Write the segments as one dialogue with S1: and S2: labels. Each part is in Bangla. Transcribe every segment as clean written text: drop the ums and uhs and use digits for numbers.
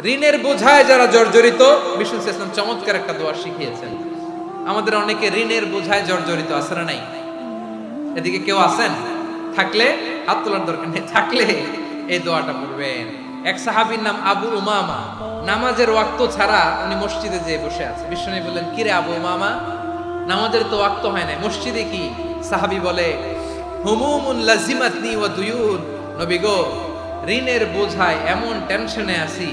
S1: ঋণের বোঝায় যারা জর্জরিত, বিষ্ণু ইসলাম চমৎকার একটা দোয়া শিখিয়েছেন। আমাদের অনেকে ঋণের বোঝায় জর্জরিত, আছে না নাই? এদিকে কেউ আছেন? থাকলে হাত তোলার দরকার নেই, থাকলে এই দোয়াটা পড়বেন। এক সাহাবীর নাম আবু উমামা, নামাজের ওয়াক্ত ছাড়া উনি মসজিদে যেয়ে বসে আছে। বিষ্ণু বললেন, কিরে আবু উমামা, নামাজের তো ওয়াক্ত হয় না, মসজিদে কি? সাহাবী বলে, হুমুমুন লাজিমাতনি ওয়া দুয়ুন, নবী গো, ঋণের বোঝায় এমন টেনশনে আছি,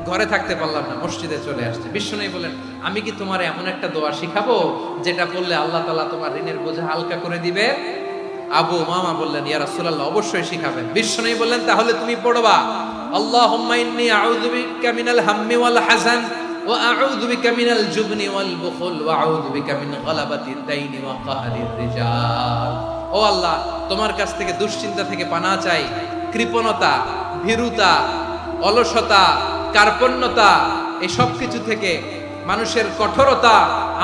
S1: ঘরে থাকতে পারলাম না, মসজিদে চলে আসছে। বিষ্ণু বলেন, আমি কি তোমার এমন একটা দোয়া শিখাবো যেটা পড়লে আল্লাহ তাআলা তোমার ঋণের বোঝা হালকা করে দিবে? আবু উমামা বললেন, ইয়া রাসূলুল্লাহ, অবশ্যই শিখাবেন। বিষ্ণু বললেন, তাহলে তুমি পড়বা, আল্লাহুম্মা ইন্নী আউযু বিকা মিনাল হাম্মি ওয়াল হাযান ওয়া আউযু বিকা মিনাল জুবনি ওয়াল বুখল ওয়া আউযু বিকা মিন গালাবাতিদ দাইনি ওয়া কাহরির রিজাল। ও আল্লাহ, তোমার কাছ থেকে দুশ্চিন্তা থেকে পানাহ চাই, কৃপণতা, ভীরুতা, অলসতা, কার্পণ্যতা, এই সব কিছু থেকে, মানুষের কঠোরতা,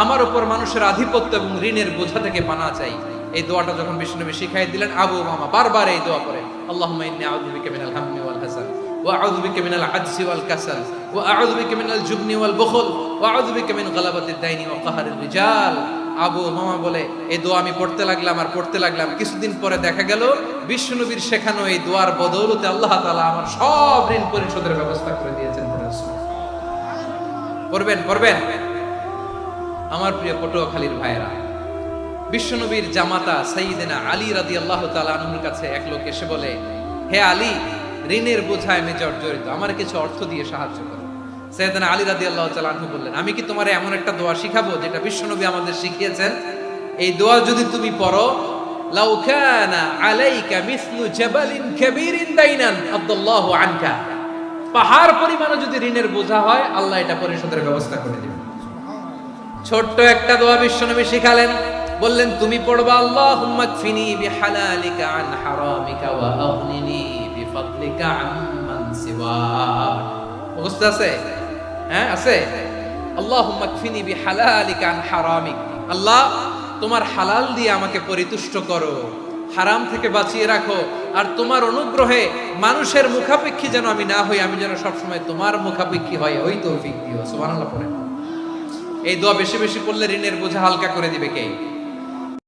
S1: আমার উপর মানুষের আধিপত্য এবং ঋণের বোঝা থেকে পানাহ চাই। এই দোয়াটা যখন বিষ্ণুনবী শিখাই দিলেন, আবু উমামা বারবার এই দোয়া পড়ে, আল্লাহুম্মা ইন্নী আউযু বিকা মিনাল হাম্মি ওয়াল হাযান ওয়া আউযু বিকা মিনাল আজজি ওয়াল কাসাল ওয়া আউযু বিকা মিনাল জুবনি ওয়াল বুখল ওয়া আউযু বিকা মিন গালাবাতিদ দাইনি ওয়া কাহরির রিজাল। আবু উমামা বলে, এই দোয়া আমি পড়তে লাগলাম। কিছুদিন পরে দেখা গেল বিষ্ণুনবীর শেখানো এই দোয়ার বদৌলতে আল্লাহ তাআলা আমার সব ঋণ পরিশোধের ব্যবস্থা করে দিয়েছেন। পড়বেন। আমার প্রিয় পটুয়াখালীর ভাইয়েরা, বিশ্বনবীর জামাতা সাইয়্যিদিনা আলী রাদিয়াল্লাহু তাআলা আনহুর কাছে এক লোক এসে বলে, হে আলী, ঋণের বোঝায় আমি জর্জরিত, আমার কিছু অর্থ দিয়ে সাহায্য করো। সাইয়্যিদিনা আলী রাদিয়াল্লাহু তাআলা আনহু বললেন, আমি কি তোমারে এমন একটা দোয়া শিখাবো যেটা বিশ্বনবী আমাদের শিখিয়েছেন? এই দোয়া যদি তুমি পড়ো, লাউ কানা আলাইকা মিসলু জাবালিন কাবীরিন দাইনান আদাল্লাহু আনকা, পাহাড় পরিমাণও যদি ঋণের বোঝা হয়, আল্লাহ এটা পরিশোধের ব্যবস্থা করে দিবেন। ছোট্ট একটা দোয়া বিশ্বনবী শিখালেন, বললেন, তুমি পড়বা, আল্লাহুম্মা কফিনি বিহালালিকা আন হারামিকা ওয়া আগনিনি বিফাদলিকা আম্মান সিওয়াক। মুখস্থ আছে? হ্যাঁ, আছে। আল্লাহুম্মা কফিনি বিহালালিকা আন হারামিক, আল্লাহ তোমার হালাল দিয়ে আমাকে পরিতুষ্ট করো, হারাম থেকে বাঁচিয়ে রাখো, আর তোমার অনুগ্রহে মানুষের মুখাপেক্ষী যেন আমি না হই, আমি যেন সবসময় তোমার মুখাপেক্ষী হই, ওই তৌফিক দিও। সুবহানাল্লাহ পড়ে। এই দোয়া বেশি বেশি পড়লে ঋণের বোঝা হালকা করে দিবে কে?